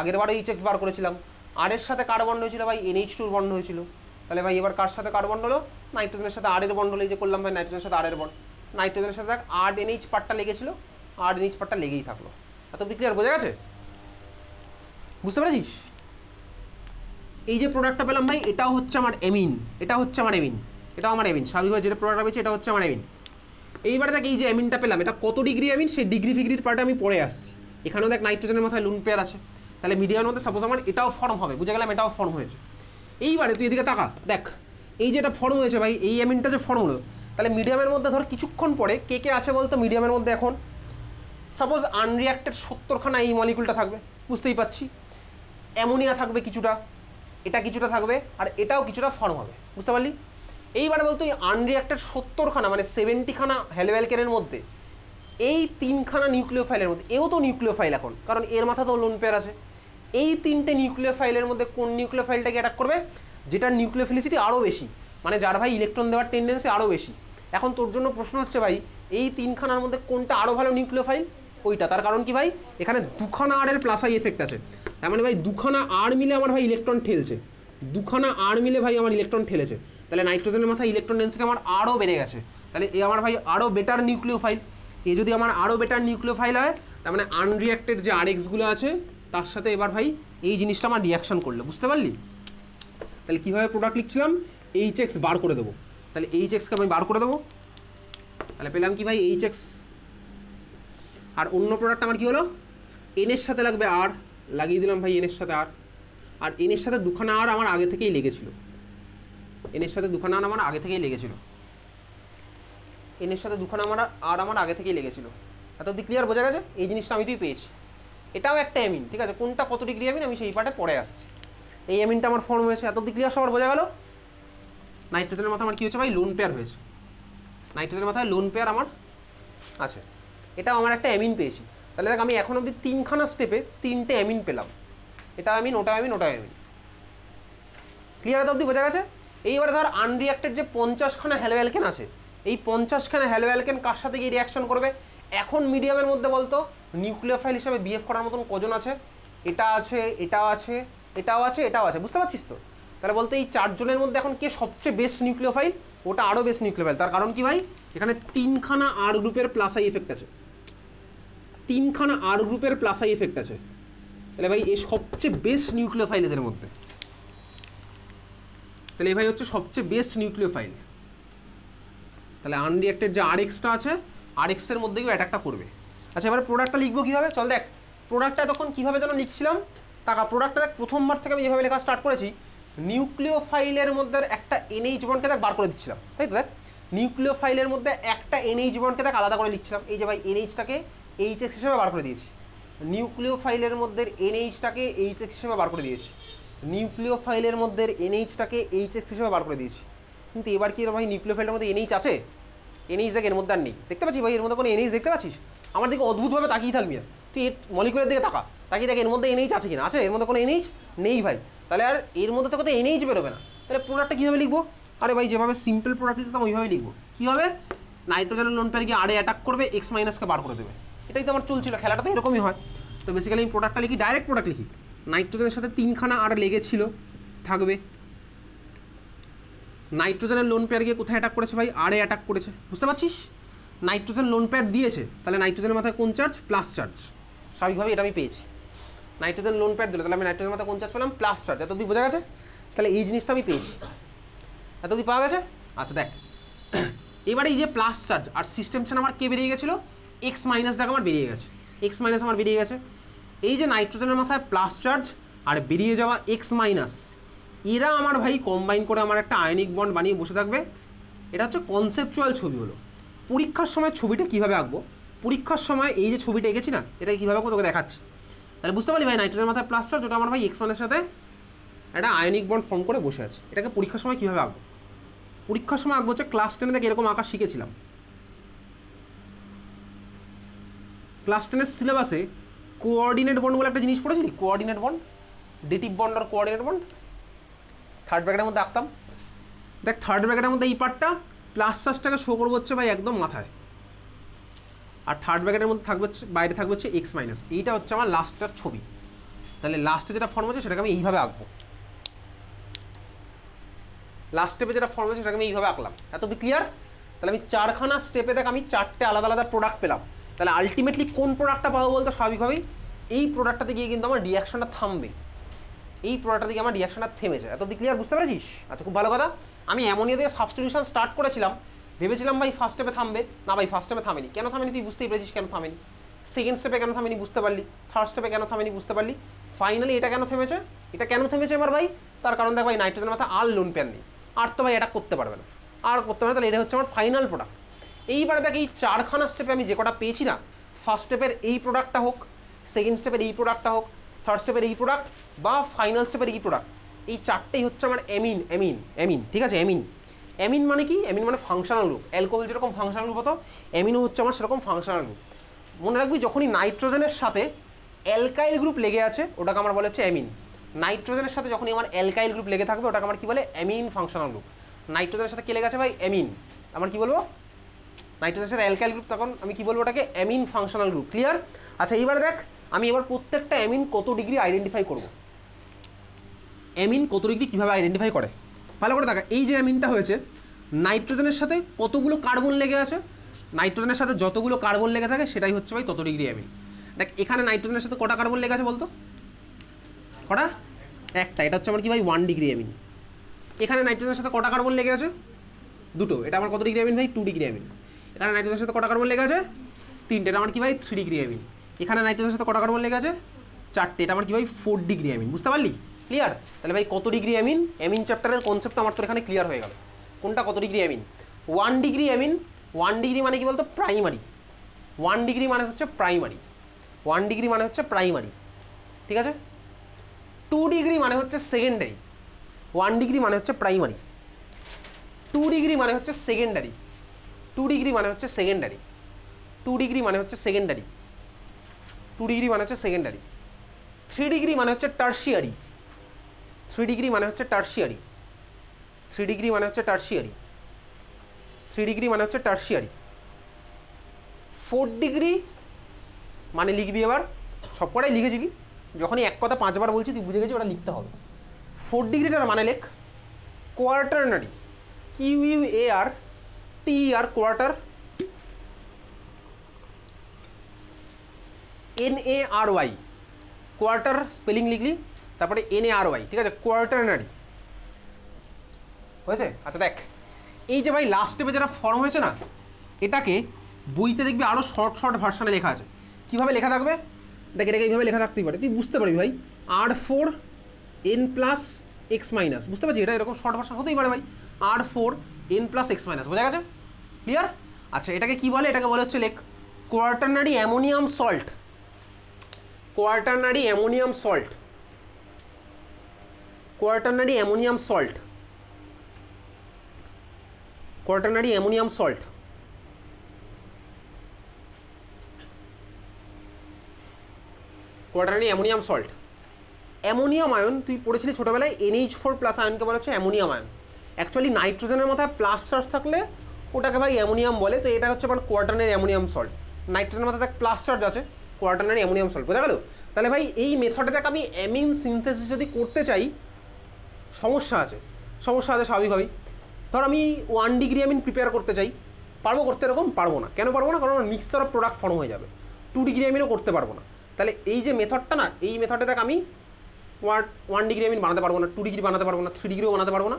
আগের বারও HX বার করেছিলাম, আর এর সাথে কার বন্ড হয়েছিল ভাই NH2 বন্ড হয়েছিল, তাহলে ভাই এবার কার সাথে কার বন্ড হলো, নাইট্রোজেনের সাথে আর এর বন্ড হলো, এই যে করলাম ভাই নাইট্রোজেনের সাথে আর এর বন্ড, নাইট্রোজেনের সাথে দেখ RNH পার্টটা লেগেছিল, RNH পার্টটা লেগেই থাকলো। এত অব্দি ক্লিয়ার বোঝা গেছে? বুঝতে পেরেছিস? এই যে প্রোডাক্টটা পেলাম ভাই, এটাও হচ্ছে আমার এমিন, এটাও হচ্ছে আমার এমিন, এটাও আমার এমিন, স্বাভাবিকভাবে যেটা প্রোডাক্টটা পেয়েছি এটা হচ্ছে আমার এমিন। এইবারে দেখ এই যে এমিনটা পেলাম, এটা কত ডিগ্রি এমিন সেই ডিগ্রি ফিগ্রির পার্টে আমি পড়ে আসছি। এখানেও দেখ নাইট্রোজেনের মাথায় লোন পেয়ার আছে, তাহলে মিডিয়ামের মধ্যে সাপোজ আমার এটাও ফর্ম হবে, বুঝে গেলাম এটাও ফর্ম হয়েছে। এইবারে তুই এদিকে তাকা দেখ, এই যে এটা ফর্ম হয়েছে ভাই, এই এমিনটা যে ফর্ম হলো, তাহলে মিডিয়ামের মধ্যে ধর কিছুক্ষণ পরে কে কে আছে বলতো মিডিয়ামের মধ্যে এখন, সাপোজ আনরিয়াক্টেড 70খানা এই মলিকুলটা থাকবে, বুঝতেই পারছি, অ্যামোনিয়া থাকবে কিছুটা, এটা কিছুটা থাকবে, আর এটাও কিছুটা ফর্ম হবে, বুঝতে পারলি? এইবারে বলতো এই আনরিয়াক্টেড 70খানা মানে 70খানা হ্যালোঅ্যালকেনের মধ্যে এই 3খানা নিউক্লিওফাইলের মধ্যে, এও তো নিউক্লিওফাইল এখন, কারণ এর মাথা তো লোন পেয়ার আছে, এই 3টে নিউক্লিওফাইলের মধ্যে কোন নিউক্লিওফাইলটাকে অ্যাটাক করবে, যেটার নিউক্লিওফিলিসিটি আরও বেশি, মানে যার ভাই ইলেকট্রন দেওয়ার টেন্ডেন্সি আরও বেশি। এখন তোর জন্য প্রশ্ন হচ্ছে ভাই, এই 3খানার মধ্যে কোনটা আরও ভালো নিউক্লিওফাইল? ওইটা। তার কারণ কি ভাই, এখানে 2খানা আর এর প্লাস আই এফেক্ট আছে, তার মানে ভাই 2খানা আর মিলে আমার ভাই ইলেকট্রন ঠেলছে, 2খানা আর মিলে ভাই আমার ইলেকট্রন ঠেলেছে, তাহলে নাইট্রোজেনের মাথায় ইলেকট্রন ডেন্সিটি আমার আরও বেড়ে গেছে, তাহলে এ আমার ভাই আরও বেটার নিউক্লিওফাইল। এ যদি আমার আরও বেটার নিউক্লিওফাইল হয়, তার মানে আনরিয়াক্টেড যে আরএক্সগুলো আছে তার সাথে এবার ভাই এই জিনিসটা আমার রিয়াকশন করলো, বুঝতে পারলি? তাহলে কীভাবে প্রোডাক্ট লিখছিলাম, HX বার করে দেবো, তাহলে HXকে আমি বার করে দেবো, তাহলে পেলাম কি ভাই HX। আর অন্য প্রোডাক্ট আমার কী হলো, এনের সাথে লাগবে আর, লাগিয়ে দিলাম ভাই এনের সাথে আর, আর এনের সাথে 2খানা আর আমার আগে থেকেই লেগেছিল, এনের সাথে 2খানা আর আমার আগে থেকেই লেগেছিল, এনের সাথে 2খানা আর আমার আগে থেকেই লেগেছিল। এত অব্দি ক্লিয়ার বোঝা গেছে? এই জিনিসটা আমি তুই পেয়েছি, এটাও একটা এমিন, ঠিক আছে, কোনটা কত ডিগ্রি এমিন আমি সেই পার্টে পরে আসছি। এই এমিনটা আমার ফর্ম হয়েছে, এত অব্দি ক্লিয়ার সবার বোঝা গেল? নাইট্রোজেনের মাথায় আমার কী হয়েছে ভাই, লোন পেয়ার হয়েছে, নাইট্রোজেনের মাথায় লোন পেয়ার আমার আছে, এটাও আমার একটা এমিন পেয়েছি। তাহলে দেখ আমি এখন অব্দি 3খানা স্টেপে 3টে এমিন পেলাম, এটা এমিন, ওটা এমিন, ওটা এমিন। ক্লিয়ার এত অব্দি বোঝা গেছে? এইবারে ধর আনরিয়াক্টেড যে 50খানা হ্যালোঅ্যালকেন আছে, এই 50খানা হ্যালোঅ্যালকেন কার সাথে গিয়ে রিয়াকশন করবে এখন মিডিয়ামের মধ্যে বলতো, নিউক্লিওফাইল হিসাবে বিহেভ করার মতন কজন আছে? এটা আছে, এটাও আছে, এটাও আছে, এটাও আছে, বুঝতে পারছিস তো? তাহলে বলতে এই 4জনের মধ্যে এখন কে সবচেয়ে বেস্ট নিউক্লিওফাইল? ওটা আরও বেস্ট নিউক্লিওফাইল। তার কারণ কি ভাই, এখানে 3খানা আর গ্রুপের প্লাস আই এফেক্ট আছে, 3খানা আর গ্রুপের প্লাস আই এফেক্ট আছে, তাহলে ভাই এ সবচেয়ে বেস্ট নিউক্লিওফাইল এদের মধ্যে, তাহলে এই ভাই হচ্ছে সবচেয়ে বেস্ট নিউক্লিওফাইল। তাহলে আনরিয়াক্টেড যে আরএক্সটা আছে, আরএক্সের মধ্যে গিয়ে অ্যাটাকটা করবে। আচ্ছা এবার প্রোডাক্টটা লিখবো কীভাবে, চল দেখ প্রোডাক্টটা তখন কীভাবে যেন লিখছিলাম, টাকা প্রোডাক্টটা দেখ প্রথমবার থেকে আমি যেভাবে লেখা স্টার্ট করেছি, নিউক্লিওফাইলের মধ্যে একটা NH বন্ডকে দেখ বার করে দিচ্ছিলাম, তাই তো? দেখ নিউক্লিওফাইলের মধ্যে একটা NH বন্ডকে দেখ আলাদা করে লিখছিলাম, এই যে ভাই NHটাকে HX হিসেবে বার করে দিয়েছি, নিউক্লিওফাইলের মধ্যে NHটাকে HX হিসেবে বার করে দিয়েছি, নিউক্লিওফাইলের মধ্যে NHটাকে HX হিসেবে বার করে দিয়েছি। কিন্তু এবার কি ভাই নিউক্লিওফাইলের মধ্যে NH আছে? NH দেখ এর মধ্যে আর নেই, দেখতে পাচ্ছিস ভাই এর মধ্যে কোনো NH দেখতে পাচ্ছিস? আমার দিকে অদ্ভুতভাবে তাকিয়ে থাকবি না, তুই এর মলিকুলের দিকে তাকা, তাকিয়ে দেখ এর মধ্যে NH আছে কিনা, আছে? এর মধ্যে কোনো NH নেই ভাই, তাহলে আর এর মধ্যে তো কোথাও NH বেরোবে না, তাহলে প্রোডাক্টটা কীভাবে লিখবো? আরে ভাই যেভাবে সিম্পল প্রোডাক্ট লিখতাম ওইভাবে লিখবো। কী হবে, নাইট্রোজেনের লোন পেয়ার গিয়ে আরে অ্যাটাক করবে, X মাইনাসকে বার করে দেবে, এটাই তো আমার চলছিল, খেলাটা তো এরকমই হয়। তো বেসিক্যালি আমি প্রোডাক্টটা লিখি, ডাইরেক্ট প্রোডাক্ট লিখি, নাইট্রোজেনের সাথে 3খানা আর লেগেছিল থাকবে, নাইট্রোজেনের লোন পেয়ার গিয়ে কোথায় অ্যাটাক করেছে ভাই, আরে অ্যাটাক করেছে, বুঝতে পারছিস? নাইট্রোজেন লোন পেয়ার দিয়েছে, তাহলে নাইট্রোজেনের মাথায় কোন চার্জ, প্লাস চার্জ, স্বাভাবিকভাবে এটা আমি পেয়েছি। নাইট্রোজেন লোন পেয়ার দিল, তাহলে আমি নাইট্রোজেনের মাথায় কোন চার্জ পেলাম, প্লাস চার্জ, এতদিন বোঝা গেছে? তাহলে এই জিনিসটা আমি পেয়েছি, এতদিন পাওয়া গেছে। আচ্ছা দেখ এবারে এই যে প্লাস চার্জ আর সিস্টেম ছাড়া আমার কে বেরিয়ে গেছিলো, X মাইনাস দেখ আমার বেরিয়ে গেছে, X মাইনাস আমার বেরিয়ে গেছে। এই যে নাইট্রোজেনের মাথায় প্লাস চার্জ আর বেরিয়ে যাওয়া এক্স মাইনাস, এরা আমার ভাই কম্বাইন করে আমার একটা আয়নিক বন্ড বানিয়ে বসে থাকবে। এটা হচ্ছে কনসেপচুয়াল ছবি হলো। পরীক্ষার সময় ছবিটা কীভাবে আঁকবো, পরীক্ষার সময় এই যে ছবিটা এঁকেছি না, এটা কীভাবে আঁকবো তোকে দেখাচ্ছি। তাহলে বুঝতে পারলি ভাই, নাইট্রোজেনের মাথায় প্লাস চার্জ, ওটা আমার ভাই এক্স মানের সাথে একটা আয়নিক বন্ড ফর্ম করে বসে আছে। এটাকে পরীক্ষার সময় কীভাবে আঁকবো, পরীক্ষার সময় আঁকবো হচ্ছে ক্লাস 10 থেকে এরকম আঁকা শিখেছিলাম। ক্লাস 10-এর সিলেবাসে কোঅর্ডিনেট বন্ড বলে একটা জিনিস পড়েছিলি, কোঅর্ডিনেট বন্ড, ডেটিভ বন্ড আর কোঅর্ডিনেট বন্ড, থার্ড ব্র্যাকেটের মধ্যে আঁকতাম। দেখ থার্ড ব্র্যাকেটের মধ্যে এই পার্টটা প্লাস চার্জটাকে শো করবো হচ্ছে ভাই একদম মাথায়, আর থার্ড ব্র্যাকেটের মধ্যে থাকবে বাইরে থাকবে হচ্ছে এক্স মাইনাস। এইটা হচ্ছে আমার লাস্টটার ছবি। তাহলে লাস্টে যেটা ফর্ম হচ্ছে সেটাকে আমি এইভাবে আঁকবো, লাস্ট স্টেপে যেটা ফর্ম হচ্ছে সেটাকে আমি এইভাবে আঁকলাম। এত ক্লিয়ার? তাহলে আমি 4খানা স্টেপে দেখ আমি 4টে আলাদা আলাদা প্রোডাক্ট পেলাম। তাহলে আলটিমেটলি কোন প্রোডাক্টটা পাবো বলতো, স্বাভাবিকভাবেই এই প্রোডাক্টটাতে গিয়ে কিন্তু আমার রিয়াকশনটা থামবে, এই প্রোডাক্টটা দিকে আমার রিয়াকশনটা থেমেছে। এত ক্লিয়ার? বুঝতে পেরেছিস? আচ্ছা, খুব ভালো কথা। আমি অ্যামোনিয়া দিয়ে সাবস্টিটিউশন স্টার্ট করেছিলাম, ভেবেছিলাম ভাই ফার্স্ট স্টেপে থামবে, না ভাই ফার্স্ট স্টেপে থামেনি। কেন থামেনি তুই বুঝতেই পেরেছিস কেন থামেনি। সেকেন্ড স্টেপে কেন থামেনি বুঝতে পারলি, থার্ড স্টেপে কেন থামেনি বুঝতে পারলি, ফাইনালি এটা কেন থেমেছে। এটা কেন থেমেছে আমার ভাই, তার কারণ দেখ ভাই নাইট্রোজেনের মাথা আর লোন পেয়ার নেই, আর তো ভাই এটা করতে পারবে না, আর করতে পারবে না। তাহলে এটা হচ্ছে আমার ফাইনাল প্রোডাক্ট। এইবারে দেখ এই 4খানা স্টেপে আমি যে কটা পেয়েছি না, ফার্স্ট স্টেপের এই প্রোডাক্টটা হোক, সেকেন্ড স্টেপের এই প্রোডাক্টটা হোক, থার্ড স্টেপের এই প্রোডাক্ট বা ফাইনাল স্টেপের এই প্রোডাক্ট, এই 4টেই হচ্ছে আমার অ্যামিন। অ্যামিন অ্যামিন ঠিক আছে? অ্যামিন অ্যামিন মানে কি? অ্যামিন মানে ফাংশনাল গ্রুপ। অ্যালকোহল যেরকম ফাংশনাল গ্রুপ হতো, অ্যামিনও হচ্ছে আমার সেরকম ফাংশনাল গ্রুপ। মনে রাখবি, যখনই নাইট্রোজেনের সাথে অ্যালকাইল গ্রুপ লেগে আছে ওটাকে আমার বলে হচ্ছে অ্যামিন। নাইট্রোজেনের সাথে যখনই আমার অ্যালকাইল গ্রুপ লেগে থাকবে ওটাকে আমার কি বলে, অ্যামিন ফাংশনাল গ্রুপ। নাইট্রোজেনের সাথে কে লেগে আছে ভাই? অ্যামিন। আমার কি বলবো, নাইট্রোজেনের সাথে অ্যালকাইল গ্রুপ, তখন আমি কি বলবো, ওটাকে অ্যামিন ফাংশনাল গ্রুপ। ক্লিয়ার? আচ্ছা, এইবার দেখ আমি এবার প্রত্যেকটা অ্যামিন কত ডিগ্রি আইডেন্টিফাই করব। অ্যামিন কত ডিগ্রি কীভাবে আইডেন্টিফাই করে ভালো করে দেখা। এই যে অ্যামিনটা হয়েছে, নাইট্রোজেনের সাথে কতগুলো কার্বন লেগে আছে, নাইট্রোজেনের সাথে যতগুলো কার্বন লেগে থাকে সেটাই হচ্ছে ভাই তত ডিগ্রি অ্যামিন। দেখ এখানে নাইট্রোজেনের সাথে কটা কার্বন লেগে আছে বলতো, কটা? একটা, এটা হচ্ছে আমার কি ভাই 1 ডিগ্রি অ্যামিন। এখানে নাইট্রোজেনের সাথে কটা কার্বন লেগে আছে? দুটো, এটা আমার কত ডিগ্রি অ্যামিন ভাই? 2 ডিগ্রি অ্যামিন। এখানে নাইট্রোজেনের সাথে কটা কার্বন লেগে আছে? 3টে, এটা আমার কি ভাই 3 ডিগ্রি অ্যামিন। এখানে নাইট্রোজেনের সাথে কটা কার্বন লেগে আছে? 4টে, এটা আমার কি ভাই 4 ডিগ্রি অ্যামিন। বুঝতে পারলি? ক্লিয়ার? তাহলে ভাই কত ডিগ্রি অ্যামিন, অ্যামিন চ্যাপ্টারের কনসেপ্ট আমার তো এখানে ক্লিয়ার হয়ে গেল। কোনটা কত degree amine? 1 degree amine. 1 degree মানে কি বলতো? প্রাইমারি। 1 ডিগ্রি মানে হচ্ছে প্রাইমারি। 1 ডিগ্রি মানে হচ্ছে প্রাইমারি, ঠিক আছে? 2 ডিগ্রি মানে হচ্ছে সেকেন্ডারি। 1 ডিগ্রি মানে হচ্ছে প্রাইমারি, 2 ডিগ্রি মানে হচ্ছে সেকেন্ডারি, 2 ডিগ্রি মানে হচ্ছে সেকেন্ডারি, 2 ডিগ্রি মানে হচ্ছে সেকেন্ডারি, 2 ডিগ্রি মানে হচ্ছে সেকেন্ডারি, 3 ডিগ্রি মানে হচ্ছে টার্সিয়ারি, 3 ডিগ্রি মানে হচ্ছে টার্সিয়ারি, 3 ডিগ্রি মানে হচ্ছে টার্সিয়ারি, 3 ডিগ্রি মানে হচ্ছে টার্সিয়ারি, 4 ডিগ্রি মানে লিখবি, এবার সবকটাই লিখেছিলি, যখনই এক কথা 5বার বলছি তুই বুঝে গেছি ওটা লিখতে হবে। 4 ডিগ্রিটার মানে লেখ quaternary, QUAR TER, quarter, NARY, quarter spelling লিখলি, তারপরে NARY, ঠিক আছে? কোয়ার্টারনারি হয়েছে? আচ্ছা দেখ, এই যে ভাই লাস্ট স্টেপে যেটা ফর্ম হয়েছে না, এটাকে বইতে দেখবি আরও শর্ট শর্ট ভার্সানে লেখা আছে। কীভাবে লেখা থাকবে দেখ, এটাকে এইভাবে লেখা থাকতেই পারে, তুই বুঝতে পারবি ভাই। R4N+X-, বুঝতে পারছি? এটা এরকম শর্ট ভার্সন হতেই পারে ভাই, R4N+X-, বোঝা গেছে? ক্লিয়ার? আচ্ছা, এটাকে কি বলে? এটাকে বলে হচ্ছে লেখ কোয়ার্টারনারি ammonium salt, কোয়ার্টারনারি ammonium salt, কোয়ার্টারনারি ammonium salt, কোয়ার্টারনারি ammonium salt. কোয়ার্টারনারি ammonium salt, ammonium ion তুই পড়েছিলি ছোটোবেলায়, NH4+ আয়নকে বলা হচ্ছে অ্যামোনিয়াম আয়ন। অ্যাকচুয়ালি নাইট্রোজেনের মাথায় প্লাস চার্জ থাকলে ওটাকে ভাই অ্যামোনিয়াম বলে, তো এটা হচ্ছে আমার কোয়ার্টারনারি অ্যামোনিয়াম সল্ট। নাইট্রোজেনের মাথায় দেখ প্লাস চার্জ আছে, কোয়ার্টারনারি অ্যামোনিয়াম সল্ট, বোঝা গেল? তাহলে ভাই এই মেথডে দেখ আমি অ্যামিন সিনথেসিস যদি করতে চাই, সমস্যা আছে, সমস্যা আছে স্বাভাবিকভাবেই। ধর আমি 1 ডিগ্রি অ্যামিন প্রিপেয়ার করতে চাই, পারবো করতে? এরকম পারবো না। কেন পারবো না? কারণ আমার মিক্সচার অফ প্রোডাক্ট ফর্ম হয়ে যাবে। 2 ডিগ্রি অ্যামিনও করতে পারবো না। তাহলে এই যে মেথডটা না, এই মেথডে দেখ আমি 1 ডিগ্রি অ্যামিন বানাতে পারবো না, 2 ডিগ্রি বানাতে পারবো না, 3 ডিগ্রিও বানাতে পারবো না।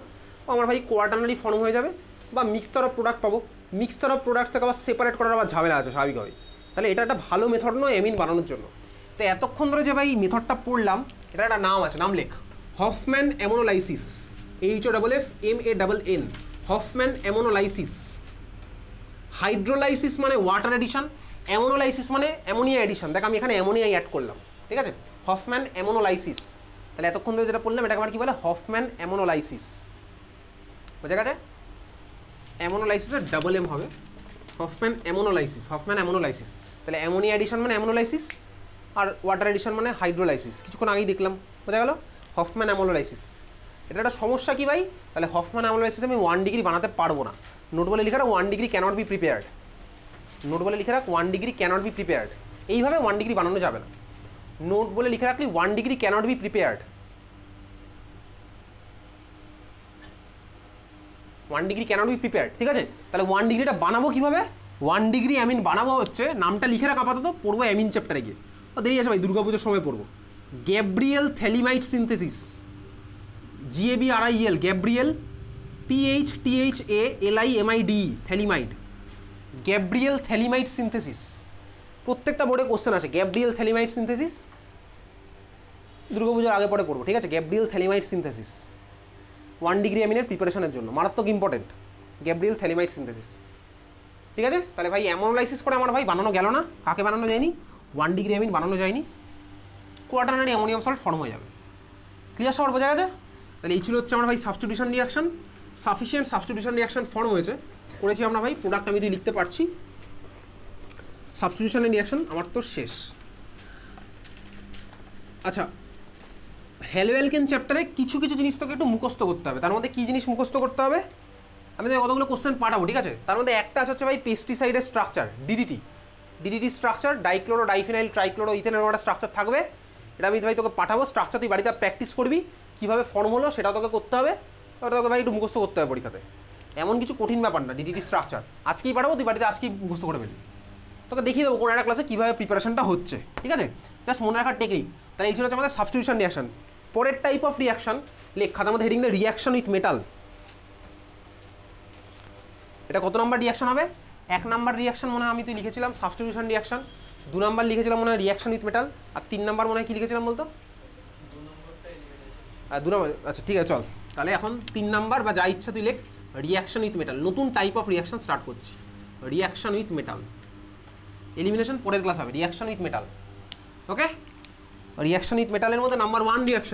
আমার ভাই কোয়ার্টারনারি ফর্ম হয়ে যাবে, বা মিক্সচার অফ প্রোডাক্ট পাবো। মিক্সচার অফ প্রোডাক্ট থেকে আবার সেপারেট করার আবার ঝামেলা আছে স্বাভাবিকভাবেই। তাহলে এটা একটা ভালো মেথড নয় অ্যামিন বানানোর জন্য। তো এতক্ষণ ধরে যে ভাই মেথডটা পড়লাম, এটা একটা নাম আছে, নাম লেখ, হফম্যান অ্যামোনোলাইসিস, HOFFMANN, হফম্যান অ্যামোনোলাইসিস। হাইড্রোলাইসিস মানে ওয়াটার এডিশন, অ্যামোনোলাইসিস মানে অ্যামোনিয়া এডিশন। দেখ আমি এখানে অ্যামোনিয়া অ্যাড করলাম, ঠিক আছে, হফম্যান অ্যামোনোলাইসিস। তাহলে এতক্ষণ ধরে যেটা পড়লাম এটাকে আমার কি বলে, হফম্যান অ্যামোনোলাইসিস। বোঝা গেছে? অ্যামোনোলাইসিসের ডাবল এম হবে, হফম্যান অ্যামোনোলাইসিস, হফম্যান অ্যামোনোলাইসিস। তাহলে অ্যামোনিয়া এডিশন মানে অ্যামোনোলাইসিস, আর ওয়াটার এডিশন মানে হাইড্রোলাইসিস। কিছুক্ষণ আগেই দেখলাম, বোঝা গেল, হফম্যান অ্যামোনোলাইসিস। এটা একটা সমস্যা কি ভাই, তাহলে হফম্যান অ্যামোনোলাইসিস আমি 1 ডিগ্রি বানাতে পারবো না। নোট বলে লিখে রাখ 1 degree cannot be prepared, note বলে লিখে রাখ 1 ডিগ্রি ক্যানট বি প্রিপেয়ার্ড। এইভাবে 1 ডিগ্রি বানানো যাবে না, নোট বলে লিখে রাখলি 1 degree cannot be prepared, 1 degree cannot be prepared, ঠিক আছে। তাহলে 1 ডিগ্রিটা বানাবো কিভাবে, 1 ডিগ্রি অ্যামিন বানাবো হচ্ছে, নামটা লিখে রাখ আপাতত, পড়বো অ্যামিন চ্যাপ্টারে গিয়ে, ও দেরি আছে ভাই, দুর্গাপুজোর সময় পড়বো। Gabriel phthalimide synthesis, GABRIEL, Gabriel, PHTHALIMID, phthalimide, Gabriel phthalimide synthesis. প্রত্যেকটা বোর্ডে কোশ্চেন আছে গ্যাব্রিয়েল থ্যালিমাইড সিনথেসিস, দুর্গাপুজোর আগে পরে করবো, ঠিক আছে। গ্যাব্রিয়েল থ্যালিমাইড সিনথেসিস 1 ডিগ্রি অ্যামিনের প্রিপারেশনের জন্য মারাত্মক ইম্পর্টেন্ট, গ্যাব্রিয়েল থ্যালিমাইড সিনথেসিস, ঠিক আছে। তাহলে ভাই অ্যামোনোলাইসিস করে আমার ভাই বানানো গেল না, কাকে বানানো যায়নি, 1 ডিগ্রি অ্যামিন বানানো যায়নি, কোয়াটারনারি অ্যামোনিয়াম সল্ট ফর্ম হয়ে যাবে। ক্লিয়ার সবার বোঝা গেছে? তাহলে এই ছিল হচ্ছে আমার ভাই substitution reaction, sufficient substitution reaction form হয়েছে, করেছি আমরা ভাই, প্রোডাক্ট আমি যদি লিখতে পারছি, সাবস্টিটিউশন রিয়াকশন আমার তো শেষ। আচ্ছা, হ্যালোঅ্যালকেন চ্যাপ্টারে কিছু কিছু জিনিস তোকে একটু মুখস্থ করতে হবে। তার মধ্যে কী জিনিস মুখস্থ করতে হবে, আমি তো কতগুলো কোশ্চেন পাঠাবো, ঠিক আছে। তার মধ্যে একটা আছে হচ্ছে ভাই পেস্টিসাইডের structure, DDT structure, dichloro diphenyl trichloro ইথেনের একটা স্ট্রাকচার থাকবে, এটা আমি ভাই তোকে পাঠাবো। স্ট্রাকচার তুই বাড়িতে প্র্যাকটিস করবি, কীভাবে ফর্ম হলো সেটা তোকে করতে হবে, ওটা তোকে ভাই একটু মুখস্থ করতে হবে পরীক্ষাতে। এমন কিছু কঠিন ব্যাপার না, ডিডিটি স্ট্রাকচার আজকেই পাঠাবো, তুই বাড়িতে আজকেই মুখস্থ করে ফেলবি, তোকে দেখিয়ে দেবো কোনো একটা ক্লাসে কীভাবে প্রিপারেশনটা হচ্ছে, ঠিক আছে। জাস্ট মনে রাখার টেকনিক। তাহলে এই ছিল হচ্ছে আমাদের সাবস্টিটিউশন রিয়াকশন। পরের টাইপ অফ রিয়াকশন লেখ খাতার মধ্যে, হেডিং দিয়ে রিয়াকশন উইথ মেটাল। এটা কত নম্বর রিয়াকশন হবে, 1 নম্বর রিয়াকশন মনে হয় আমি তুই লিখেছিলাম সাবস্টিটিউশন রিয়াকশন, 2 নম্বর লিখেছিলাম মনে হয় রিয়াকশন উইথ মেটাল, আর 3 নম্বর মনে হয় কি লিখেছিলাম বলতো, 2 নম্বর। আচ্ছা ঠিক আছে, চল তাহলে এখন 3 নম্বর বা যা ইচ্ছা তুই লেখ, রিয়াকশন উইথ মেটাল। নতুন টাইপ অফ রিয়াকশন স্টার্ট করছি, রিয়াকশন উইথ মেটাল। এলিমিনেশন পরের ক্লাস হবে, reaction with metal, okay. Reaction with মেটালের মধ্যে নাম্বার 1 রিয়াকশন